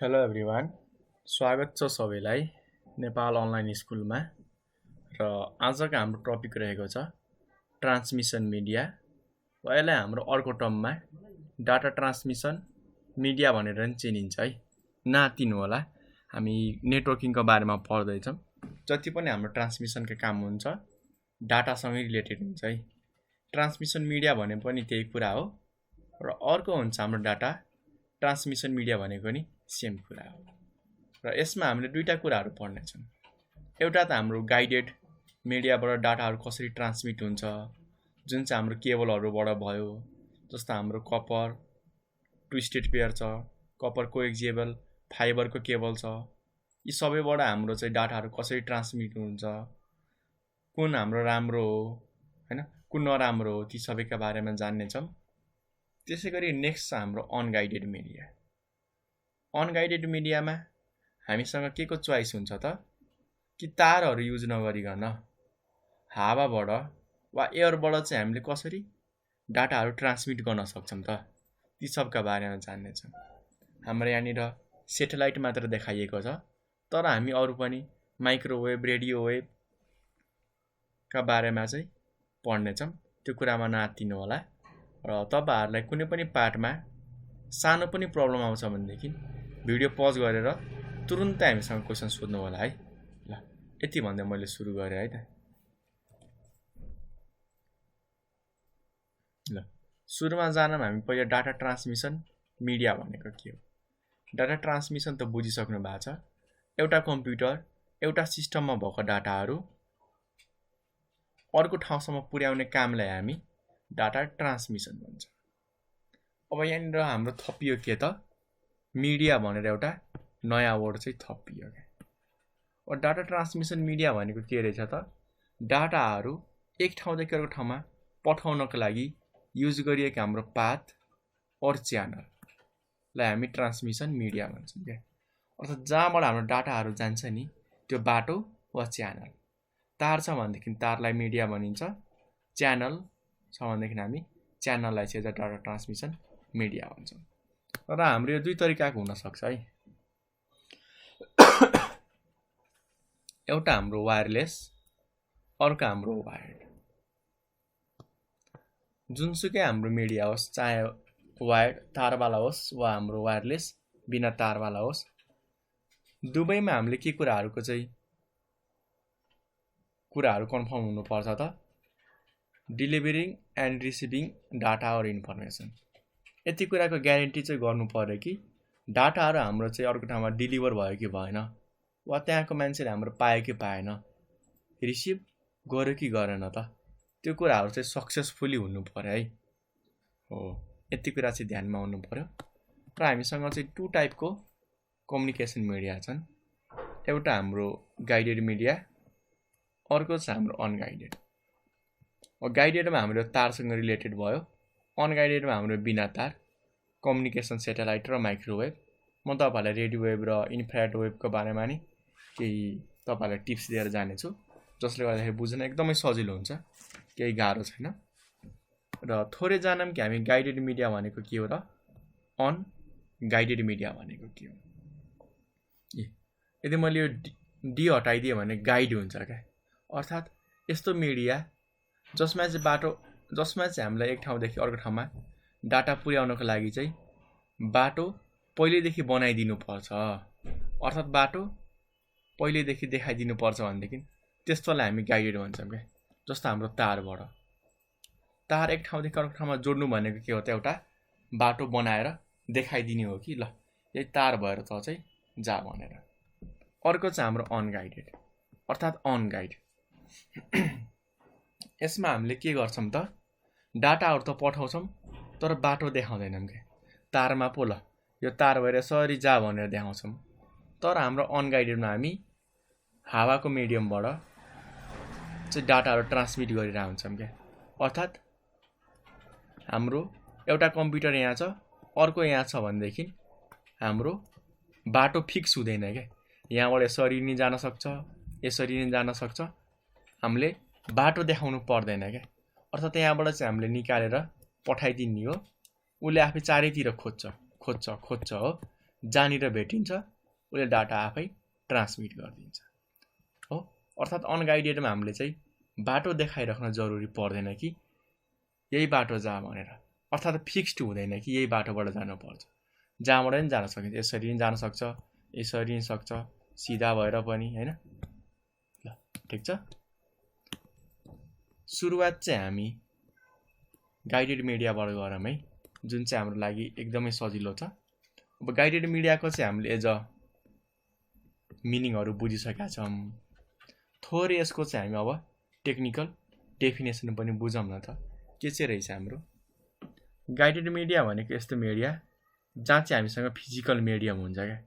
Hello everyone, स्वागत छ सबैलाई नेपाल अनलाइन स्कुलमा। र आजको हाम्रो टपिक रहेको छ ट्रान्समिसन मिडिया वा यसलाई हाम्रो अर्को टर्ममा डाटा ट्रान्समिसन मिडिया भनेर पनि चिनिन्छ है। नातिनु होला, हामी नेटवर्किङको बारेमा पढ्दैछौँ। जति पनि हाम्रो ट्रान्समिसनका काम हुन्छ डाटासँगै रिलेटेड हुन्छ है। ट्रान्समिसन मिडिया भने पनि त्यही कुरा हो र अर्को हुन्छ हाम्रो डाटा ट्रान्समिसन मिडिया भनेको नि सेम कुरा हो। र यसमा हामीले दुईटा कुराहरू पढ्नेछौँ। एउटा त हाम्रो गाइडेड मिडियाबाट डाटाहरू कसरी ट्रान्समिट हुन्छ, जुन चाहिँ हाम्रो केबलहरूबाट भयो, जस्तो हाम्रो कपर ट्विस्टेड पेयर छ, कपर कोएक्सियल फाइबरको केबल छ। यी सबैबाट हाम्रो चाहिँ डाटाहरू कसरी ट्रान्समिट हुन्छ, कुन हाम्रो राम्रो हो हैन, कुन नराम्रो हो, ती सबैका बारेमा जान्नेछौँ। त्यसै गरी नेक्स्ट छ हाम्रो अनगाइडेड मिडिया। अनगाइडेड मिडियामा हामीसँग के को चोइस हुन्छ त, कि तारहरू युज नगरिकन हावाबाट वा एयरबाट चाहिँ हामीले कसरी डाटाहरू ट्रान्समिट गर्न सक्छौँ त, ती सबका बारेमा जान्नेछौँ। हाम्रो यहाँनिर सेटेलाइट मात्र देखाइएको छ, तर हामी अरू पनि माइक्रोवेभ रेडियो वेभका बारेमा चाहिँ पढ्नेछौँ। त्यो कुरामा नआत्तिनु होला। र तपाईहरुलाई कुनै पनि पार्टमा सानो पनि प्रब्लम आउँछ भनेदेखि भिडियो पज गरेर तुरुन्तै हामीसँग क्वेशन सोध्नु होला है। ल यति भन्दै मैले सुरु गरे है त। ल सुरुमा जानौँ हामी पहिले डाटा ट्रान्समिसन मिडिया भनेको के हो। डाटा ट्रान्समिसन त बुझिसक्नु भएको छ, एउटा कम्प्युटर एउटा सिस्टममा भएको डाटाहरू अर्को ठाउँसम्म पुर्याउने कामलाई हामी डाटा ट्रान्समिसन भन्छ। अब यहाँनिर हाम्रो थपियो के त, मिडिया भनेर एउटा नयाँ वर्ड चाहिँ थपियो के। अब डाटा ट्रान्समिसन मिडिया भनेको के रहेछ त, डाटाहरू एक ठाउँदेखि अर्को ठाउँमा पठाउनको लागि युज गरिएको हाम्रो पाथ और च्यानललाई हामी ट्रान्समिसन मिडिया भन्छौँ के। अर्थात् जहाँबाट हाम्रो डाटाहरू जान्छ नि त्यो बाटो वा च्यानल। तार छ भनेदेखि तारलाई मिडिया भनिन्छ, च्यानल छ भनेदेखि हामी च्यानललाई चाहिँ डाटा ट्रान्समिसन मिडिया भन्छौँ। र हाम्रो यो दुई तरिकाको हुन सक्छ है। एउटा हाम्रो वायरलेस, अर्को हाम्रो वायर्ड। जुनसुकै हाम्रो मिडिया होस्, चाहे वायर्ड तारवाला होस् वा हाम्रो वायरलेस बिना तारवाला होस्, दुवैमा हामीले के कुराहरू कन्फर्म हुनुपर्छ त, डिलिभरिङ एन्ड रिसिभिङ डाटा और इन्फर्मेसन। यति कुराको ग्यारेन्टी चाहिँ गर्नु पर्यो कि डाटाहरू हाम्रो चाहिँ अर्को ठाउँमा डिलिभर भयो कि भएन, वा त्यहाँको मान्छेले हाम्रो पायो कि पाएन, रिसिभ गर्यो कि गरेन त, त्यो कुराहरू चाहिँ सक्सेसफुली हुनु पर्यो है। हो, यति कुरा चाहिँ ध्यानमा हुनु पर्यो। र हामीसँग चाहिँ टु टाइपको कम्युनिकेसन मिडिया छन्। एउटा हाम्रो गाइडेड मिडिया, अर्को छ हाम्रो अनगाइडेड। गाइडेडमा हाम्रो तारसँग रिलेटेड भयो, अनगाइडेडमा हाम्रो बिना तार कम्युनिकेसन सेटेलाइट र माइक्रोवेभ। म तपाईहरुलाई रेडियो वेभ र इन्फ्रारेड वेभको बारेमा नि केही तपाईहरुलाई टिप्स दिएर जानेछु, जसले गर्दाखेरि बुझ्न एकदमै सजिलो हुन्छ, केही गाह्रो छैन। र थोरै जानौँ कि हामी गाइडेड मिडिया भनेको के हो र अनगाइडेड मिडिया भनेको के हो। यदि मैले यो डी हटाइदिएँ भने गाइड हुन्छ क्या। अर्थात् यस्तो मिडिया जसमा चाहिँ हामीलाई एक ठाउँदेखि अर्को ठाउँमा डाटा पुर्याउनको लागि चाहिँ बाटो पहिलेदेखि बनाइदिनु पर्छ। अर्थात् बाटो पहिलेदेखि देखाइदिनु पर्छ भनेदेखि त्यस्तोलाई हामी गाइडेड भन्छौँ क्या। जस्तो हाम्रो तार एक ठाउँदेखि अर्को ठाउँमा जोड्नु भनेको के हो त, एउटा बाटो बनाएर देखाइदिने हो कि ल यही तार भएर त चाहिँ जा भनेर। अर्को चाहिँ हाम्रो अनगाइडेड अर्थात् अनगाइड। यसमा हामीले के गर्छौँ त, डाटाहरू त पठाउँछौँ तर बाटो देखाउँदैनौँ क्या। तारमा पो ल यो तार भएर यसरी जा भनेर देखाउँछौँ, तर हाम्रो अनगाइडेडमा हामी हावाको मिडियमबाट चाहिँ डाटाहरू ट्रान्समिट गरिरहेको हुन्छौँ क्या। अर्थात् हाम्रो एउटा कम्प्युटर यहाँ छ, अर्को यहाँ छ भनेदेखि हाम्रो बाटो फिक्स हुँदैन क्या। यहाँबाट यसरी नि जान सक्छ, यसरी नि जान सक्छ, हामीले बाटो देखाउनु पर्दैन क्या। अर्थात् यहाँबाट चाहिँ हामीले निकालेर पठाइदिने हो, उसले आफै चारैतिर खोज्छ हो, जहाँनिर भेटिन्छ उसले डाटा आफै ट्रान्समिट गरिदिन्छ हो। अर्थात् अनगाइडेडमा हामीले चाहिँ बाटो देखाइराख्न जरुरी पर्दैन कि यही बाटो जा भनेर, अर्थात् फिक्स्ड हुँदैन कि यही बाटोबाट जानुपर्छ। जहाँबाट पनि जान सकिन्छ, यसरी पनि जान सक्छ, यसरी पनि सक्छ, सिधा भएर पनि, हैन। ल ठिक छ। सुरुवात चाहिँ हामी गाइडेड मिडियाबाट गरौँ है, जुन चाहिँ हाम्रो लागि एकदमै सजिलो छ। अब गाइडेड मिडियाको चाहिँ हामीले एज अ मिनिङहरू बुझिसकेका छौँ। थोरै यसको चाहिँ हामी अब टेक्निकल डेफिनेसन पनि बुझौँ न त, के चाहिँ रहेछ हाम्रो गाइडेड मिडिया भनेको। यस्तो मिडिया जहाँ चाहिँ हामीसँग फिजिकल मिडियम हुन्छ क्या,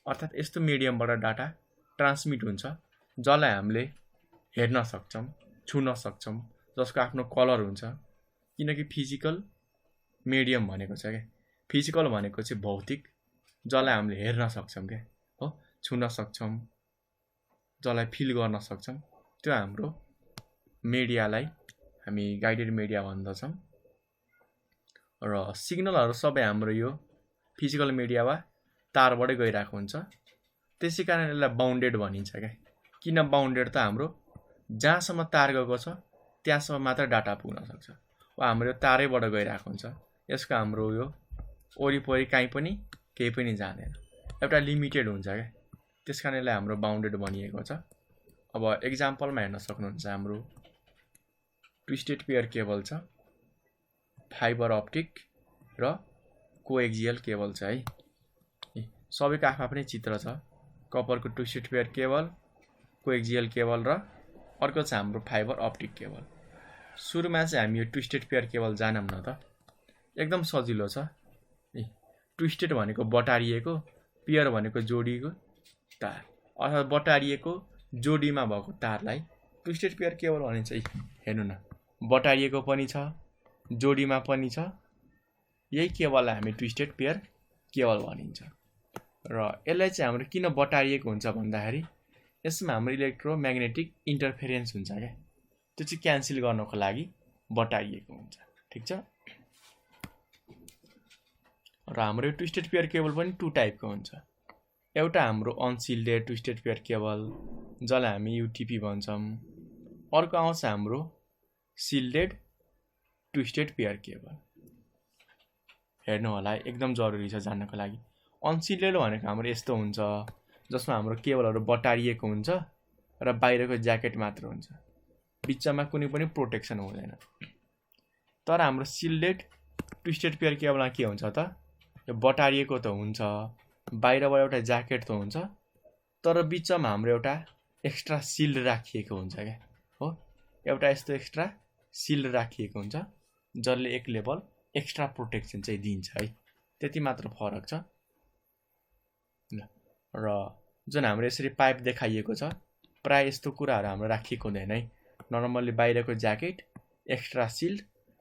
अर्थात् यस्तो मिडियमबाट डाटा ट्रान्समिट हुन्छ जसलाई हामीले हेर्न सक्छौँ, छुन सक्छौँ, जसको आफ्नो कलर हुन्छ। किनकि फिजिकल मिडियम भनेको छ क्या, फिजिकल भनेको चाहिँ भौतिक, जसलाई हामीले हेर्न सक्छौँ क्या हो, छुन सक्छौँ, जसलाई फिल गर्न सक्छौँ, त्यो हाम्रो मिडियालाई हामी गाइडेड मिडिया भन्दछौँ। र सिग्नलहरू सबै हाम्रो यो फिजिकल मिडिया वा तारबाटै गइरहेको हुन्छ, त्यसै कारण यसलाई बााउन्डेड भनिन्छ क्या। किन बााउन्डेड त हाम्रो जहाँसम्म तार गएको छ त्यहाँसम्म मात्र डाटा पुग्न सक्छ, वा हाम्रो यो तारैबाट गइरहेको हुन्छ, यसको हाम्रो यो वरिपरि काहीँ पनि केही पनि जाँदैन, एउटा लिमिटेड हुन्छ क्या, त्यस कारण यसलाई हाम्रो बााउन्डेड भनिएको छ। अब एक्जाम्पलमा हेर्न सक्नुहुन्छ, हाम्रो ट्विस्टेड पेयर केबल छ, फाइबर अप्टिक र कोएक्सियल केबल छ है। सबैको आफ्नो चित्र छ, कपरको twisted pair cable, coaxial cable र अर्को छ हाम्रो फाइबर अप्टिक केबल। सुरुमा चाहिँ हामी यो ट्विस्टेड पेयर केबल जानौँ न त, एकदम सजिलो छ। ट्विस्टेड भनेको बटारिएको, पेयर भनेको जोडिएको तार, अर्थात् बटारिएको जोडीमा भएको तारलाई ट्विस्टेड पेयर केबल भनिन्छ। हेर्नु न, बटारिएको पनि छ, जोडीमा पनि छ, यही केबललाई हामी ट्विस्टेड पेयर केबल भनिन्छ। र यसलाई चाहिँ हाम्रो किन बटारिएको हुन्छ भन्दाखेरि यसमा हाम्रो इलेक्ट्रोम्याग्नेटिक इन्टरफेरेन्स हुन्छ क्या, त्यो चाहिँ क्यान्सल गर्नको लागि बटारिएको हुन्छ। ठिक छ। र हाम्रो ट्विस्टेड पेयर केबल पनि 2 टाइपको हुन्छ। एउटा हाम्रो अनसिल्डेड ट्विस्टेड पेयर केबल, जसलाई हामी युटिपी भन्छौँ। अर्को आउँछ हाम्रो सिल्डेड ट्विस्टेड पेयर केबल। हेर्नु होला, एकदम जरुरी छ जान्नको लागि। अनसिल्डेड भनेको हाम्रो यस्तो हुन्छ, जसमा हाम्रो केबलहरू बटारिएको हुन्छ र बाहिरको ज्याकेट मात्र हुन्छ, बिचमा कुनै पनि प्रोटेक्सन हुँदैन। तर हाम्रो सिल्डेड ट्विस्टेड पेयर केबलमा के हुन्छ त, यो बटारिएको त हुन्छ, बाहिरबाट एउटा ज्याकेट त हुन्छ, तर बिचमा हाम्रो एउटा एक्स्ट्रा सिल्ड राखिएको हुन्छ क्या हो, एउटा यस्तो एक्स्ट्रा सिल्ड राखिएको हुन्छ, जसले एक लेभल एक्स्ट्रा प्रोटेक्सन चाहिँ दिन्छ है। त्यति मात्र फरक छ। र जुन हाम्रो यसरी पाइप देखाइएको छ, प्राय यस्तो कुराहरू हाम्रो राखिएको हुँदैन है। नर्मल्ली बाहिरको ज्याकेट, एक्स्ट्रा सिल्ड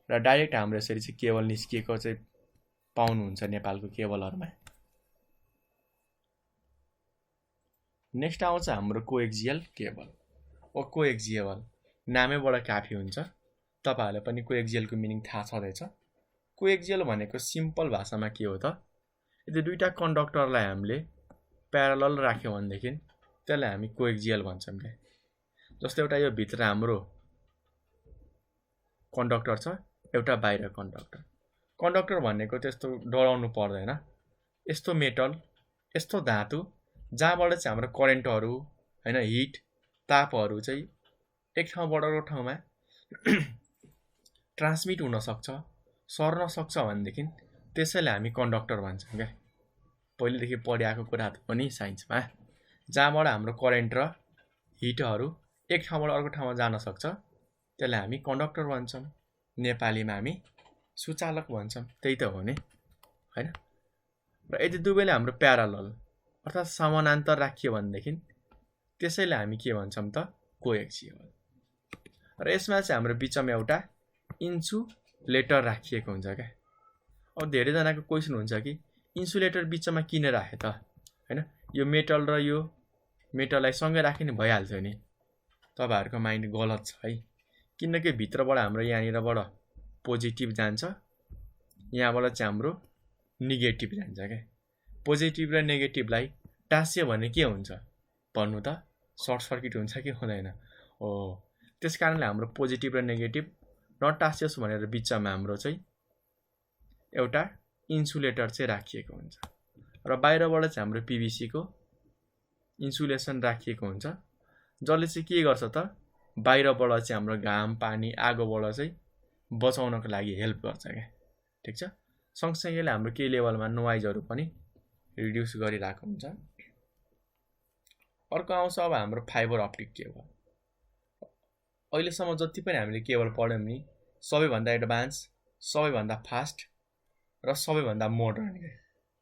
र डाइरेक्ट हाम्रो यसरी चाहिँ केबल निस्किएको चाहिँ पाउनुहुन्छ नेपालको केबलहरूमा। नेक्स्ट आउँछ हाम्रो कोएक्सियल केबल। कोएक्सियल नामैबाट काफी हुन्छ, तपाईहरुलाई पनि कोएक्सियलको मिनिङ थाहा छँदैछ। कोएक्सियल भनेको सिम्पल भाषामा के हो त, यदि दुईटा कन्डक्टरलाई हामीले प्यारलल राख्यौं भनेदेखि त्यसलाई हामी कोएक्सियल भन्छौं के। जस्तो एउटा यो भित्र हाम्रो कन्डक्टर छ, एउटा बाहिर कन्डक्टर। कन्डक्टर भनेको त्यस्तो डराउनु पर्दैन, यस्तो मेटल, यस्तो धातु जहाँबाट चाहिँ हाम्रो करेन्टहरू हैन, हिट, तापहरू चाहिँ एक ठाउँबाट अर्को ठाउँमा ट्रान्समिट हुन सक्छ, सर्न सक्छ भनेदेखि त्यसैलाई हामी कन्डक्टर भन्छौं के। पहिलेदेखि पढिआएको कुरा पनि साइन्समा, जहाँबाट हाम्रो करेन्ट र हिटहरू एक ठाउँबाट अर्को ठाउँमा जान सक्छ त्यसलाई हामी कन्डक्टर भन्छौं। नेपालीमा हामी सुचालक भन्छौं, त्यही त हो नि हैन। र यदि दुवैले हाम्रो प्यारलल अर्थात् समानान्तर राखियो भनेदेखि त्यसैलाई हामी के भन्छौं त, कोएक्सियल। र यसमा चाहिँ हाम्रो बिचमा एउटा इन्सुलेटर राखिएको हुन्छ क्या। अब धेरै जनाको क्वेशन हुन्छ कि इन्सुलेटर बिचमा किन राखे त हैन, यो मेटल र यो मेटललाई सँगै राखे नि भइहाल्थ्यो नि। तपाईहरुको माइन्ड गलत छ है, किनकि भित्रबाट हाम्रो यहाँनिरबाट पोजिटिभ जान्छ, यहाँबाट चाहिँ हाम्रो नेगेटिभ जान्छ क्या। पोजिटिभ र नेगेटिभलाई टाँस्यो भने के हुन्छ भन्नु त? सर्ट सर्किट हुन्छ कि हुँदैन? हो, त्यस कारणले हाम्रो पोजिटिभ र नेगेटिभ नटाँसियोस् भनेर बिचमा हाम्रो चाहिँ एउटा इन्सुलेटर चाहिँ राखिएको हुन्छ र बाहिरबाट चाहिँ हाम्रो पिभिसीको इन्सुलेसन राखिएको हुन्छ, जसले चाहिँ के गर्छ त बाहिरबाट चाहिँ हाम्रो घाम पानी आगोबाट चाहिँ बचाउनको लागि हेल्प गर्छ क्या। ठिक छ। सँगसँगैले हाम्रो केही लेभलमा नोइजहरू पनि रिड्युस गरिरहेको हुन्छ। अर्को आउँछ अब हाम्रो फाइबर अप्टिक केबल। अहिलेसम्म जति पनि हामीले केबल पढ्यौँ नि सबैभन्दा एडभान्स, सबैभन्दा फास्ट र सबैभन्दा मोडर्न,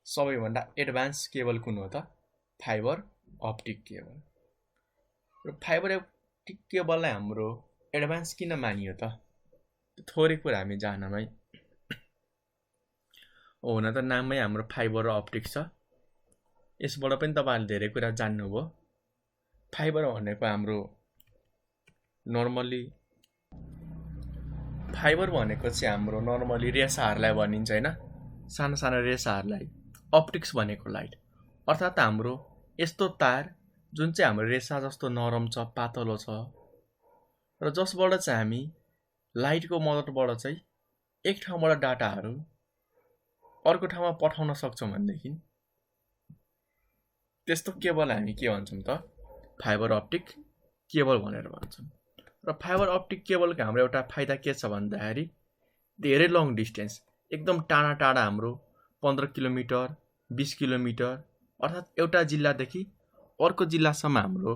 सबैभन्दा एडभान्स केबल कुन हो त? Fibre optic cable. र फाइबर अप्टिक केबललाई हाम्रो एडभान्स किन मानियो त? थोरै कुरा हामी जानौँ है। हुन त नाममै हाम्रो फाइबर अप्टिक छ, यसबाट पनि तपाईँहरूले धेरै कुरा जान्नुभयो। फाइबर भनेको हाम्रो नर्मली रेसाहरूलाई भनिन्छ होइन, सानो सानो रेसाहरूलाई। अप्टिक्स भनेको लाइट, अर्थात् हाम्रो यस्तो तार जुन चाहिँ हाम्रो रेसा जस्तो नरम छ, पातलो छ र जसबाट चाहिँ हामी लाइटको मद्दतबाट चाहिँ एक ठाउँबाट डाटाहरू अर्को ठाउँमा पठाउन सक्छौँ भनेदेखि त्यस्तो केबल हामी के भन्छौँ त? फाइबर अप्टिक केबल भनेर भन्छौँ। र फाइबर अप्टिक केबलको हाम्रो एउटा फाइदा के छ भन्दाखेरि धेरै लङ डिस्टेन्स, एकदम टाढा टाढा हाम्रो 15 किलोमिटर 20 किलोमिटर अर्थात् एउटा जिल्लादेखि अर्को जिल्लासम्म हाम्रो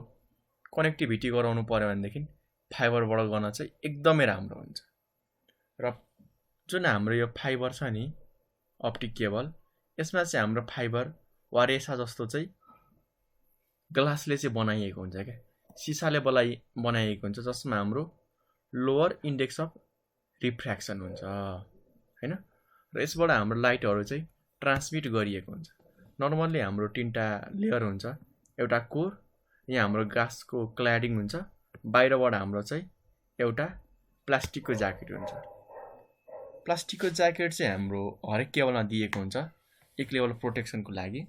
कनेक्टिभिटी गराउनु पर्यो भनेदेखि फाइबरबाट गर्न चाहिँ एकदमै राम्रो हुन्छ। र जुन हाम्रो यो फाइबर छ नि अप्टिक केबल, यसमा चाहिँ हाम्रो फाइबर वा रेसा जस्तो चाहिँ ग्लासले चाहिँ बनाइएको हुन्छ क्या, सिसाले बनाइएको हुन्छ, जसमा हाम्रो लोवर इन्डेक्स अफ रिफ्र्याक्सन हुन्छ होइन। र यसबाट हाम्रो लाइटहरू चाहिँ ट्रान्समिट गरिएको हुन्छ। नर्मल्ली हाम्रो 3टा लेयर हुन्छ, एउटा कोर, यहाँ हाम्रो ग्लासको क्ल्याडिङ हुन्छ, बाहिरबाट हाम्रो चाहिँ एउटा प्लास्टिकको ज्याकेट हुन्छ। प्लास्टिकको ज्याकेट चाहिँ हाम्रो हरेक केबलमा दिएको हुन्छ एक लेभल प्रोटेक्सनको लागि।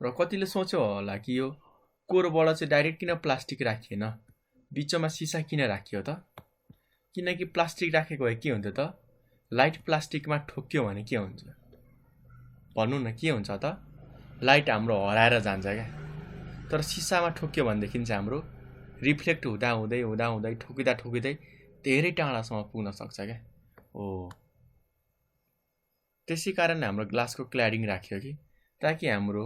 र कतिले सोच्यो होला कि यो कोरबाट चाहिँ डाइरेक्ट किन प्लास्टिक राखिएन, बिचमा सिसा किन राखियो त? किनकि प्लास्टिक राखेको भए के हुन्थ्यो त? लाइट प्लास्टिकमा ठोक्यो भने के हुन्छ भन्नु न? के हुन्छ त? लाइट हाम्रो हराएर जान्छ क्या। तर सिसामा ठोक्यो भनेदेखि चाहिँ हाम्रो रिफ्लेक्ट हुँदा हुँदै ठोकिँदै धेरै टाढासम्म पुग्न सक्छ क्या। हो, त्यसै कारणले हाम्रो ग्लासको क्ल्याडिङ राख्यो कि ताकि हाम्रो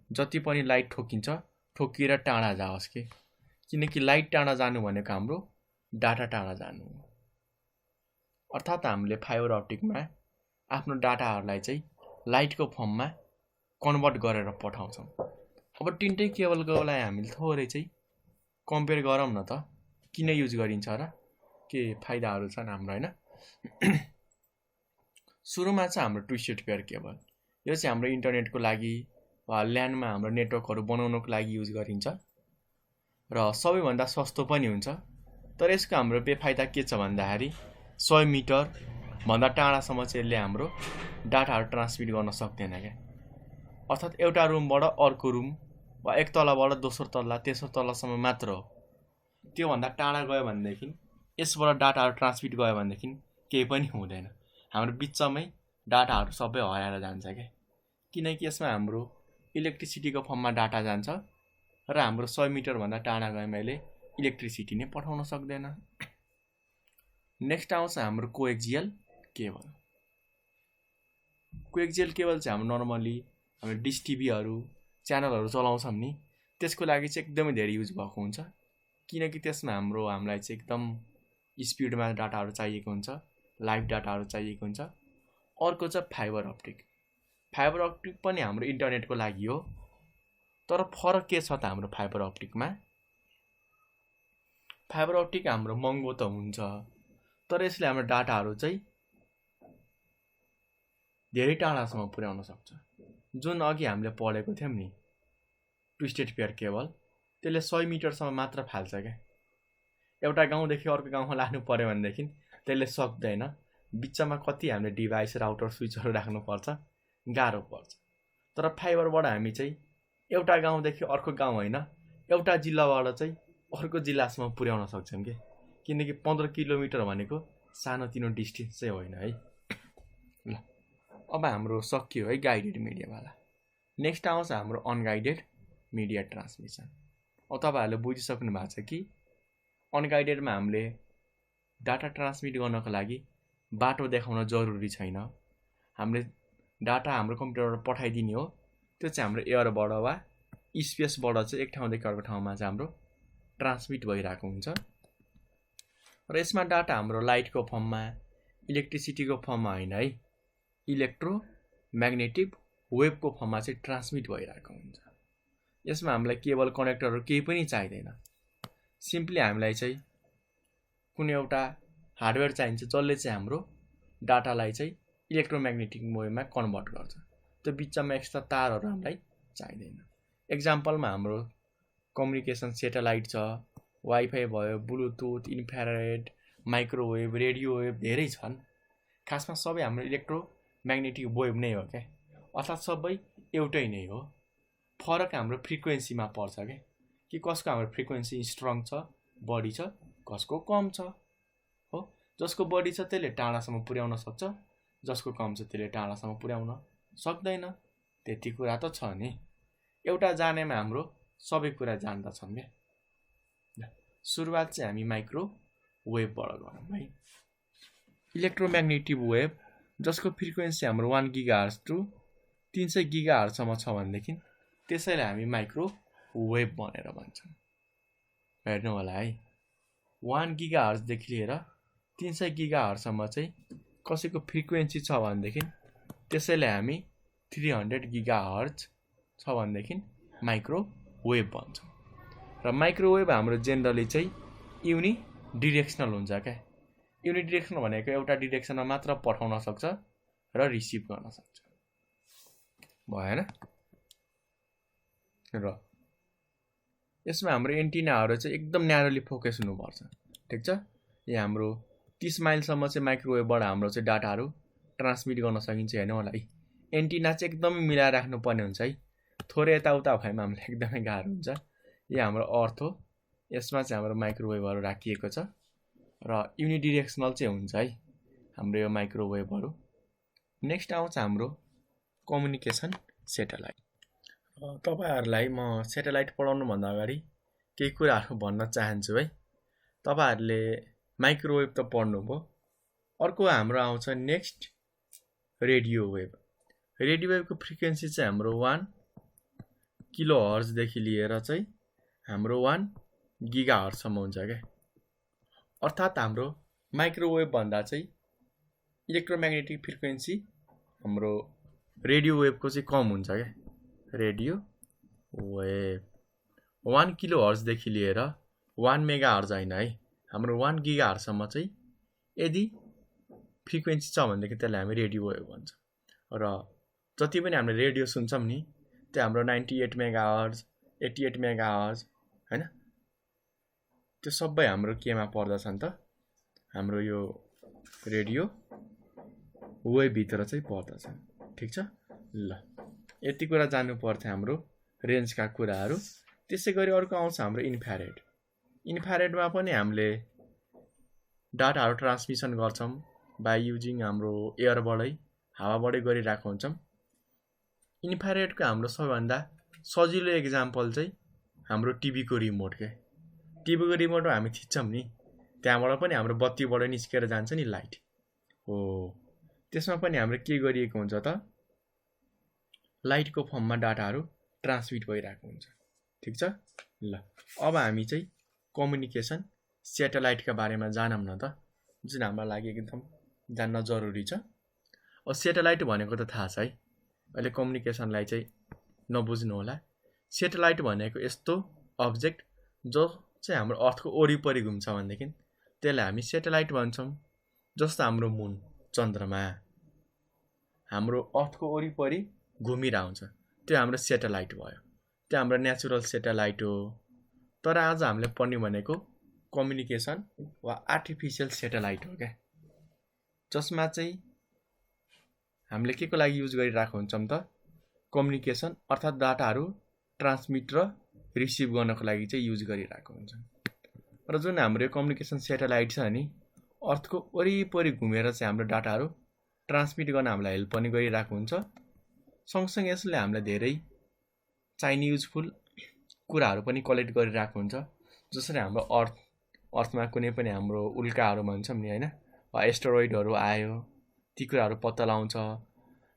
जति पनि लाइट ठोकिन्छ ठोकिएर टाढा जाओस् कि। किनकि लाइट टाढा जानु भनेको हाम्रो डाटा टाढा जानु हो। अर्थात् हामीले फाइबर अप्टिकमा आफ्नो डाटाहरूलाई चाहिँ लाइटको फर्ममा कन्भर्ट गरेर पठाउँछौँ। अब 3टै केबलकोलाई हामीले थोरै चाहिँ कम्पेयर गरौँ न त, किन युज गरिन्छ र, के फाइदाहरू छन् हाम्रो होइन। सुरुमा चाहिँ हाम्रो ट्विस्टेड पेयर केबल, यो चाहिँ हाम्रो इन्टरनेटको लागि वा ल्यान्डमा हाम्रो नेटवर्कहरू बनाउनको लागि युज गरिन्छ र सबैभन्दा सस्तो पनि हुन्छ। तर यसको हाम्रो बेफाइदा के छ भन्दाखेरि 100 मिटर भन्दा टाढासम्म चाहिँ यसले हाम्रो डाटाहरू ट्रान्समिट गर्न सक्दैन क्या। अर्थात् एउटा रुमबाट अर्को रुम वा एक तलाबाट दोस्रो तल्ला तेस्रो तल्लासम्म मात्र हो। त्योभन्दा टाढा गयो भनेदेखि यसबाट डाटाहरू ट्रान्समिट गयो भनेदेखि केही पनि हुँदैन, हाम्रो बिचमै डाटाहरू सबै हराएर जान्छ क्या। किनकि यसमा हाम्रो इलेक्ट्रिसिटीको फर्ममा डाटा जान्छ र हाम्रो 100 मिटरभन्दा टाढा गएमा यसले इलेक्ट्रिसिटी नै पठाउन सक्दैन। नेक्स्ट आउँछ हाम्रो कोएक्सियल केबल। कोएक्सियल केबल चाहिँ हाम्रो नर्मली हाम्रो डिस टिभीहरू च्यानलहरू चलाउँछौँ नि, त्यसको लागि चाहिँ एकदमै धेरै युज भएको हुन्छ। किनकि त्यसमा हामीलाई चाहिँ एकदम स्पिडमा डाटाहरू चाहिएको हुन्छ, लाइभ डाटाहरू चाहिएको हुन्छ। अर्को चाहिँ फाइबर अप्टिक। फाइबर अप्टिक पनि हाम्रो इन्टरनेटको लागि हो, तर फरक के छ त हाम्रो फाइबर अप्टिकमा? फाइबर अप्टिक हाम्रो महँगो त हुन्छ, तर यसले हाम्रो डाटाहरू चाहिँ धेरै टाढासम्म पुर्याउन सक्छ। जुन अघि हामीले पढेको थियौँ नि ट्विस्टेड पेयर केबल, त्यसले 100 मिटरसम्म मात्र फाल्छ क्या। एउटा गाउँदेखि अर्को गाउँमा लानु पर्यो भनेदेखि त्यसले सक्दैन, बिचमा कति हामीले डिभाइस राउटर स्विचहरू राख्नुपर्छ, गाह्रो पर्छ। तर फाइबरबाट हामी चाहिँ एउटा गाउँदेखि अर्को गाउँ होइन, एउटा जिल्लाबाट चाहिँ अर्को जिल्लासम्म पुर्याउन सक्छौँ के, किनकि 15 किलोमिटर भनेको सानोतिनो डिस्टेन्स चाहिँ होइन है। ल अब हाम्रो सकियो है गाइडेड मिडियावाला। नेक्स्ट आउँछ हाम्रो अनगाइडेड मिडिया ट्रान्समिसन। अब तपाईँहरूले बुझिसक्नु भएको छ कि अनगाइडेडमा हामीले डाटा ट्रान्समिट गर्नको लागि बाटो देखाउन जरुरी छैन। हामीले डाटा हाम्रो कम्प्युटरबाट पठाइदिने हो, त्यो चाहिँ हाम्रो एयरबाट वा स्पेसबाट चाहिँ एक ठाउँदेखि अर्को ठाउँमा चाहिँ हाम्रो ट्रान्समिट भइरहेको हुन्छ। र यसमा डाटा हाम्रो लाइटको फर्ममा, इलेक्ट्रिसिटीको फर्ममा होइन है, इलेक्ट्रोम्याग्नेटिक वेभको फर्ममा चाहिँ ट्रान्समिट भइरहेको हुन्छ। यसमा हामीलाई केबल कनेक्टरहरू केही पनि चाहिँदैन। सिम्पली हामीलाई चाहिँ कुनै एउटा हार्डवेयर चाहिन्छ जसले चाहिँ हाम्रो डाटालाई चाहिँ इलेक्ट्रोम्याग्नेटिक वेभमा कन्भर्ट गर्छ। त्यो बिचमा एक्स्ट्रा तारहरू हामीलाई चाहिँदैन। एक्जाम्पलमा हाम्रो कम्युनिकेसन सेटेलाइट छ, वाइफाई भयो, bluetooth, infrared, microwave, radio wave धेरै छन्। खासमा सबै हाम्रो इलेक्ट्रोम्याग्नेटिक वेभ नै हो क्या, अर्थात् सबै एउटै नै हो। फरक हाम्रो फ्रिक्वेन्सीमा पर्छ क्या, कि कसको हाम्रो फ्रिक्वेन्सी स्ट्रङ छ, बढी छ, कसको कम छ। हो, जसको बढी छ त्यसले टाढासम्म पुर्याउन सक्छ, जसको कम छ त्यसले टाढासम्म पुर्याउन सक्दैन। त्यति कुरा त छ नि। एउटा जानेमा हाम्रो सबै कुरा जान्दछौँ क्या। सुरुवात चाहिँ हामी माइक्रोवेभबाट गरौँ है। इलेक्ट्रोम्याग्नेटिक वेभ जसको फ्रिक्वेन्सी हाम्रो 1 गिगाहर्ज टु 300 गिगाहर्जसम्म छ भनेदेखि त्यसैलाई हामी माइक्रोवेभ भनेर भन्छौँ। हेर्नु होला है, 1 गिगाहर्जदेखि लिएर 300 गिगाहर्जसम्म चाहिँ कसैको फ्रिक्वेन्सी छ भनेदेखि त्यसैलाई हामी 300 गिगाहर्ज छ भनेदेखि माइक्रोवेभ भन्छौँ। र माइक्रोवेभ हाम्रो जेनरली चाहिँ युनिडिरेक्सनल हुन्छ क्या। युनिडिरेक्सनल भनेको एउटा डिरेक्सनमा मात्र पठाउन सक्छ र रिसिभ गर्न सक्छ, भएन र यसमा हाम्रो एन्टिनाहरू चाहिँ एकदम न्यारोली फोकस हुनुपर्छ। ठिक छ, यहाँ हाम्रो 30 माइलसम्म चाहिँ माइक्रोवेभबाट हाम्रो चाहिँ डाटाहरू ट्रान्समिट गर्न सकिन्छ। हेर्नु होला है, एन्टिना चाहिँ एकदमै मिलाएर राख्नुपर्ने हुन्छ है। थोरै यताउता भएमा हामीलाई एकदमै गाह्रो हुन्छ। यो हाम्रो अर्थ हो, यसमा चाहिँ हाम्रो माइक्रोवेभहरू राखिएको छ र युनिडिरेक्सनल चाहिँ हुन्छ है हाम्रो यो माइक्रोवेभहरू। नेक्स्ट आउँछ हाम्रो कम्युनिकेसन सेटेलाइट। तपाईहरूलाई म सेटेलाइट पढाउनुभन्दा अगाडि केही कुराहरू भन्न चाहन्छु है। तपाईहरूले माइक्रोवेभ त पढ्नुभयो, अर्को हाम्रो आउँछ नेक्स्ट रेडियो वेभ। रेडियो वेभको फ्रिक्वेन्सी चाहिँ हाम्रो 1 किलोहर्जदेखि लिएर चाहिँ हाम्रो 1 गिगाहर्जसम्म हुन्छ क्या। अर्थात् हाम्रो माइक्रोवेभ भन्दा चाहिँ इलेक्ट्रोम्याग्नेटिक फ्रिक्वेन्सी हाम्रो रेडियो वेभको चाहिँ कम हुन्छ क्या। रेडियो वेभ 1 किलोहर्जदेखि लिएर 1 मेगाहर्ज होइन है, हाम्रो 1 गिगाहर्जसम्म चाहिँ यदि फ्रिक्वेन्सी छ भनेदेखि त्यसलाई हामी रेडियो वेभ भन्छ। र जति पनि हामीले रेडियो सुन्छौँ नि त्यो हाम्रो 98 मेगाहर्ज, 88 मेगाहर्ज होइन, त्यो सबै हाम्रो केमा पर्दछन् त, हाम्रो यो रेडियो वेभभित्र चाहिँ पर्दछन्। ठिक छ, ल यति कुरा जान्नु पर्थ्यो हाम्रो रेन्जका कुराहरू। त्यसै गरी अर्को आउँछ हाम्रो इन्फ्रारेड। इन्फ्रारेडमा पनि हामीले डाटाहरू ट्रान्समिसन गर्छौँ बाई युजिङ हाम्रो एयरबाटै, हावाबाटै गरिरहेको हुन्छौँ। इन्फ्रारेडको हाम्रो सबैभन्दा सजिलो एक्जाम्पल चाहिँ हाम्रो टिभीको रिमोट के। टिभीको रिमोटमा हामी थिच्छौँ नि, त्यहाँबाट पनि हाम्रो बत्तीबाट निस्केर जान्छ नि लाइट हो। त्यसमा पनि हाम्रो के गरिएको हुन्छ त, लाइटको फर्ममा डाटाहरू ट्रान्समिट भइरहेको हुन्छ। ठिक छ, ल अब हामी चाहिँ कम्युनिकेसन सेटेलाइटका बारेमा जानौँ न त, जुन हाम्रो लागि एकदम जान्न जरुरी छ। अब सेटेलाइट भनेको त थाहा छ है, अहिले कम्युनिकेसनलाई चाहिँ नबुझ्नु होला। सेटेलाइट भनेको यस्तो अब्जेक्ट जो चाहिँ हाम्रो अर्थको वरिपरि घुम्छ भनेदेखि त्यसलाई हामी सेटेलाइट भन्छौँ। जस्तो हाम्रो मुन, चन्द्रमा हाम्रो अर्थको वरिपरि घुमिरहेको हुन्छ, त्यो हाम्रो सेटेलाइट भयो, त्यो हाम्रो नेचुरल सेटेलाइट हो। तर आज हामीले पढ्ने भनेको कम्युनिकेसन वा आर्टिफिसियल सेटेलाइट हो क्या, जसमा चाहिँ हामीले के को लागि युज गरिरहेको हुन्छौँ त, कम्युनिकेसन अर्थात् डाटाहरू ट्रान्समिट र रिसिभ गर्नको लागि चाहिँ युज गरिरहेको हुन्छ। र जुन हाम्रो यो कम्युनिकेसन सेटेलाइट छ नि अर्थको वरिपरि घुमेर चाहिँ हाम्रो डाटाहरू ट्रान्समिट गर्न हामीलाई हेल्प पनि गरिरहेको हुन्छ। सँगसँगै यसले हामीलाई धेरै चाहिने युजफुल कुराहरू पनि कलेक्ट गरिरहेको हुन्छ। जसरी हाम्रो अर्थमा कुनै पनि हाम्रो उल्काहरू भन्छौँ नि होइन, एस्टेरोइडहरू आयो, ती कुराहरू पत्ता लगाउँछ।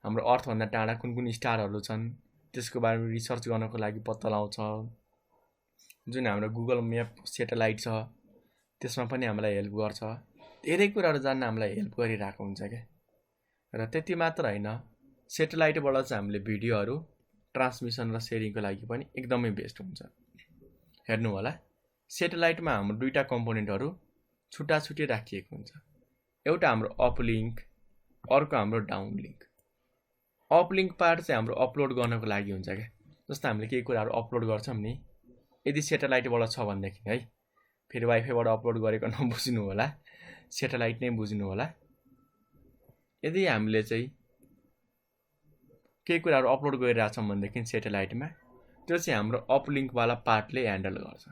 हाम्रो अर्थभन्दा टाढा कुन कुन स्टारहरू छन् त्यसको बारेमा रिसर्च गर्नको लागि पत्ता लगाउँछ। जुन हाम्रो गुगल म्याप सेटेलाइट छ त्यसमा पनि हामीलाई हेल्प गर्छ। धेरै कुराहरू जान्न हामीलाई हेल्प गरिरहेको हुन्छ क्या। र त्यति मात्र होइन, सेटेलाइटबाट चाहिँ हामीले भिडियोहरू ट्रान्समिसन र सेयरिङको लागि पनि एकदमै बेस्ट हुन्छ। हेर्नु होला, सेटेलाइटमा हाम्रो दुईटा कम्पोनेन्टहरू छुट्टा छुट्टै राखिएको हुन्छ। एउटा हाम्रो अपलिङ्क, अर्को हाम्रो डाउनलिङ्क। अपलिङ्क पार्ट चाहिँ हाम्रो अपलोड गर्नको लागि हुन्छ क्या। जस्तो हामीले केही कुराहरू अपलोड गर्छौँ नि, यदि सेटेलाइटबाट छ भनेदेखि है, फेरि वाइफाईबाट अपलोड गरेको नबुझ्नु होला, सेटेलाइट नै बुझ्नु होला। यदि हामीले चाहिँ केही कुराहरू अपलोड गरिरहेछौँ भनेदेखि सेटेलाइटमा, त्यो चाहिँ हाम्रो अपलिङ्कवाला पार्टले ह्यान्डल गर्छ।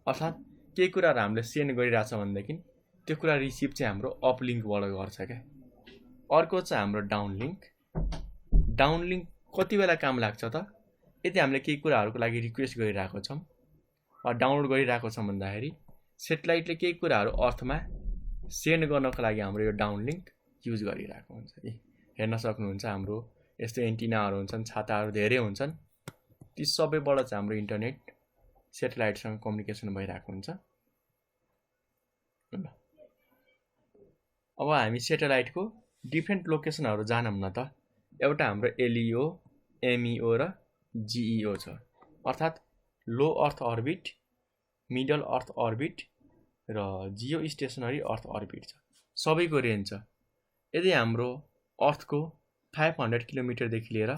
अर्थात् केही कुराहरू हामीले सेन्ड गरिरहेछौँ भनेदेखि त्यो कुरा रिसिभ चाहिँ हाम्रो अपलिङ्कबाट गर्छ क्या। अर्को चाहिँ हाम्रो डाउनलिङ्क। डाउनलिङ्क कति बेला काम लाग्छ त, यदि हामीले केही कुराहरूको लागि रिक्वेस्ट गरिरहेको छौँ वा डाउनलोड गरिरहेको छौँ भन्दाखेरि सेटेलाइटले केही कुराहरू अर्थमा सेन्ड गर्नको लागि हाम्रो यो डाउनलिङ्क युज गरिरहेको हुन्छ। हेर्न सक्नुहुन्छ हाम्रो यस्तो एन्टिनाहरू हुन्छन्, छाताहरू धेरै हुन्छन्, ती सबैबाट चाहिँ हाम्रो इन्टरनेट सेटेलाइटसँग कम्युनिकेसन भइरहेको हुन्छ। अब हामी सेटेलाइटको डिफ्रेन्ट लोकेसनहरू जानौँ न त। एउटा हाम्रो एलइओ, एमइओ र जिइओ छ। अर्थात् लो अर्थ अर्बिट, मिडल अर्थ अर्बिट र जियो स्टेसनरी अर्थ अर्बिट छ। सबैको रेन्ज छ। यदि हाम्रो अर्थको 500 किलोमिटरदेखि लिएर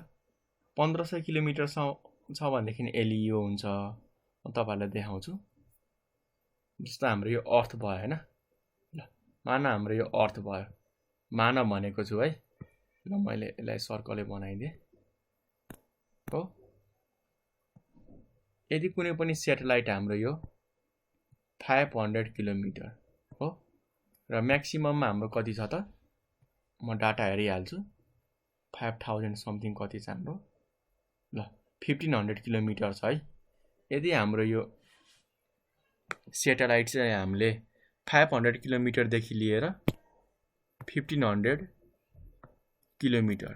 1500 किलोमिटरसम्म छ भनेदेखि एलइओ हुन्छ। म तपाईँहरूलाई देखाउँछु। जस्तो हाम्रो यो अर्थ भयो होइन, ल मानव हाम्रो यो अर्थ भयो, मानव भनेको छु है। ल मैले यसलाई सर्कलै बनाइदिएँ हो। यदि कुनै पनि सेटेलाइट हाम्रो यो 500 किलोमिटर हो र म्याक्सिमममा हाम्रो कति छ त, म डाटा हेरिहाल्छु। 5000 समथिङ कति छ हाम्रो, ल 1500 किलोमिटर छ है। यदि हाम्रो यो सेटेलाइट चाहिँ हामीले 500 किलोमिटरदेखि लिएर 1500 किलोमिटर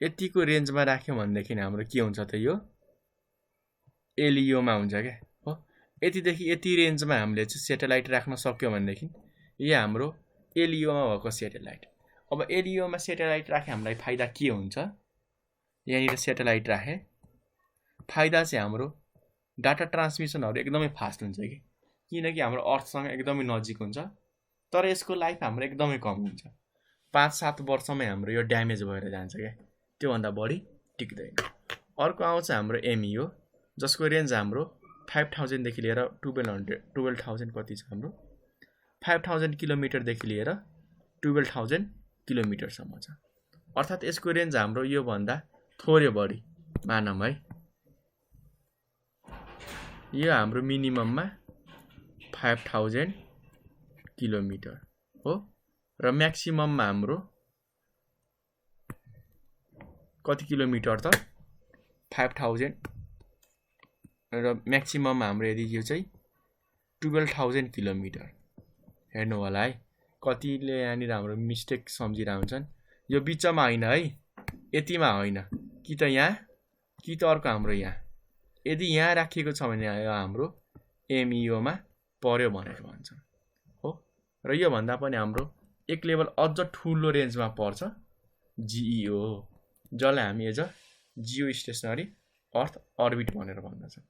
यतिको रेन्जमा राख्यौँ भनेदेखि हाम्रो के हुन्छ त, यो एलइओमा हुन्छ क्या हो। यतिदेखि यति रेन्जमा हामीले चाहिँ सेटेलाइट राख्न सक्यौँ भनेदेखि यो हाम्रो एलइओमा भएको सेटेलाइट। अब एलइओमा सेटेलाइट राखे हामीलाई फाइदा के हुन्छ, यहाँनिर सेटेलाइट राखे फाइदा चाहिँ हाम्रो डाटा ट्रान्समिसनहरू एकदमै फास्ट हुन्छ कि, किनकि हाम्रो अर्थसँग एकदमै नजिक हुन्छ। तर यसको लाइफ हाम्रो एकदमै कम हुन्छ। 5-7 वर्षमै हाम्रो यो ड्यामेज भएर जान्छ क्या, त्योभन्दा बढी टिक्दैन। अर्को आउँछ हाम्रो एमइओ, जसको रेन्ज हाम्रो 5000 देखि लिएर 12,000 कति छ हाम्रो, 5000 किलोमिटरदेखि लिएर 12,000 किलोमिटरसम्म छ। अर्थात् यसको रेन्ज हाम्रो योभन्दा थोरै बढी मानौँ है। यो हाम्रो मिनिमममा 5000 किलोमिटर हो र म्याक्सिमममा हाम्रो कति किलोमिटर त 5000 र म्याक्सिमममा हाम्रो यदि यो चाहिँ 12,000 किलोमिटर। हेर्नु होला है, कतिले यहाँनिर हाम्रो मिस्टेक सम्झिरहेको हुन्छन्। यो बिचमा होइन है, यतिमा होइन, कि त यहाँ कि त अर्को हाम्रो यहाँ। यदि यहाँ राखिएको छ भने यो हाम्रो एमइओमा पर्यो भनेर भन्छ हो। र योभन्दा पनि हाम्रो एक लेभल अझ ठुलो रेन्जमा पर्छ जिइओ, जसलाई हामी as a geostationary earth orbit भनेर भन्दछौँ।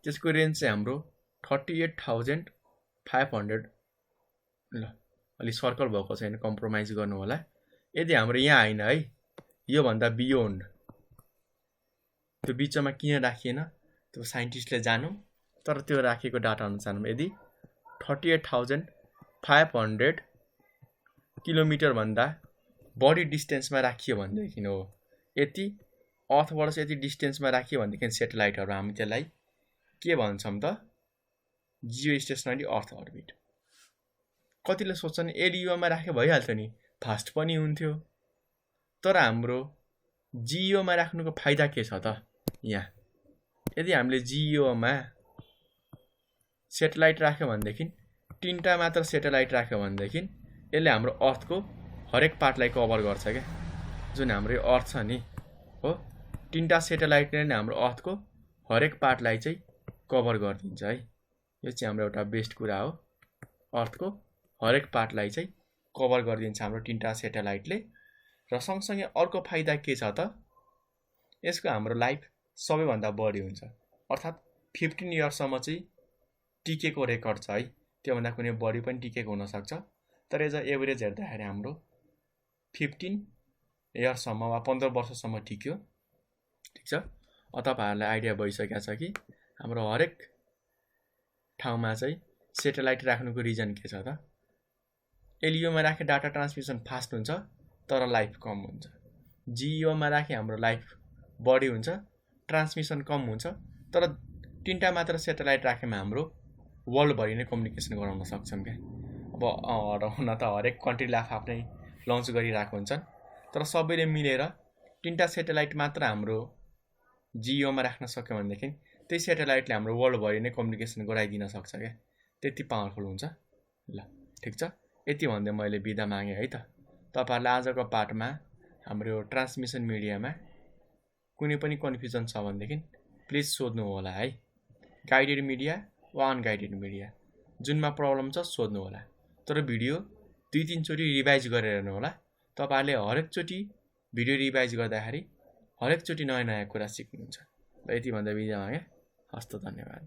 त्यसको रेन्ज चाहिँ हाम्रो 38,500। ल अलि सर्कल भएको छैन, कम्प्रोमाइज गर्नु होला। यदि हाम्रो यहाँ होइन है, योभन्दा बियोन्ड, त्यो बिचमा किन राखिएन त्यो साइन्टिस्टले जानौँ, तर त्यो राखेको डाटा अनुसारमा यदि 38,500 किलोमिटरभन्दा बढी डिस्टेन्समा राखियो भनेदेखि हो यति अर्थबाट चाहिँ यति डिस्टेन्समा राख्यो भनेदेखि सेटेलाइटहरू हामी त्यसलाई के भन्छौँ त जियो स्टेसनरी अर्थ अर्बिट। कतिले सोच्छन् एलईओमा राखे भइहाल्थ्यो नि, फास्ट पनि हुन्थ्यो। तर हाम्रो जियोमा राख्नुको फाइदा के छ त? यहाँ यदि हामीले जियोमा सेटेलाइट राख्यो भनेदेखि 3टा मात्र सेटेलाइट राख्यो भनेदेखि यसले हाम्रो अर्थको हरेक पार्टलाई कभर गर्छ क्या। जुन हाम्रो यो अर्थ छ नि हो, 3टा सेटेलाइटले नै हाम्रो अर्थको हरेक पार्टलाई चाहिँ कभर गरिदिन्छ है। यो चाहिँ हाम्रो एउटा बेस्ट कुरा हो। अर्थको हरेक पार्टलाई चाहिँ कभर गरिदिन्छ हाम्रो 3टा सेटेलाइटले। र सँगसँगै अर्को फाइदा के छ त? यसको हाम्रो लाइफ सबैभन्दा बढी हुन्छ, अर्थात् 15 इयर्ससम्म चाहिँ टिकेको रेकर्ड छ है। त्योभन्दा कुनै बढी पनि टिकेको हुनसक्छ, तर एज अ एभरेज हेर्दाखेरि हाम्रो 15 इयर्ससम्म वा 15 वर्षसम्म टिक्यो। ठिक छ। तपाईँहरूलाई आइडिया भइसकेको छ कि हाम्रो हरेक ठाउँमा चाहिँ सेटेलाइट राख्नुको रिजन के छ त? एलईओमा राखे डाटा ट्रान्समिसन फास्ट हुन्छ तर लाइफ कम हुन्छ। जियोमा राखे हाम्रो लाइफ बढी हुन्छ, ट्रान्समिसन कम हुन्छ, तर 3टा मात्र सेटेलाइट राखेमा हाम्रो वर्ल्डभरि नै कम्युनिकेसन गराउन सक्छौँ क्या। अब हुन त हरेक कन्ट्रीले आफ्नै लन्च गरिरहेको हुन्छन्, तर सबैले मिलेर 3टा सेटेलाइट मात्र हाम्रो जियोमा राख्न सक्यो भनेदेखि त्यही सेटेलाइटले हाम्रो वर्ल्डभरि नै कम्युनिकेसन गराइदिन सक्छ क्या। त्यति पावरफुल हुन्छ। ल ठिक छ, यति भन्दै मैले बिदा मागेँ है त। तपाईँहरूलाई आजको पाठमा हाम्रो ट्रान्समिसन मिडियामा कुनै पनि कन्फ्युजन छ भनेदेखि प्लिज सोध्नु होला है। गाइडेड मिडिया वा अनगाइडेड मिडिया जुनमा प्रब्लम छ सोध्नु होला, तर भिडियो 2-3 चोटि रिभाइज गरेर हेर्नु होला। तपाईँहरूले हरेकचोटि भिडियो रिभाइज गर्दाखेरि हरेकचोटि नयाँ नयाँ कुरा सिक्नुहुन्छ। ल यति भन्दा बिदा मागेँ। हस्त, धन्यवाद।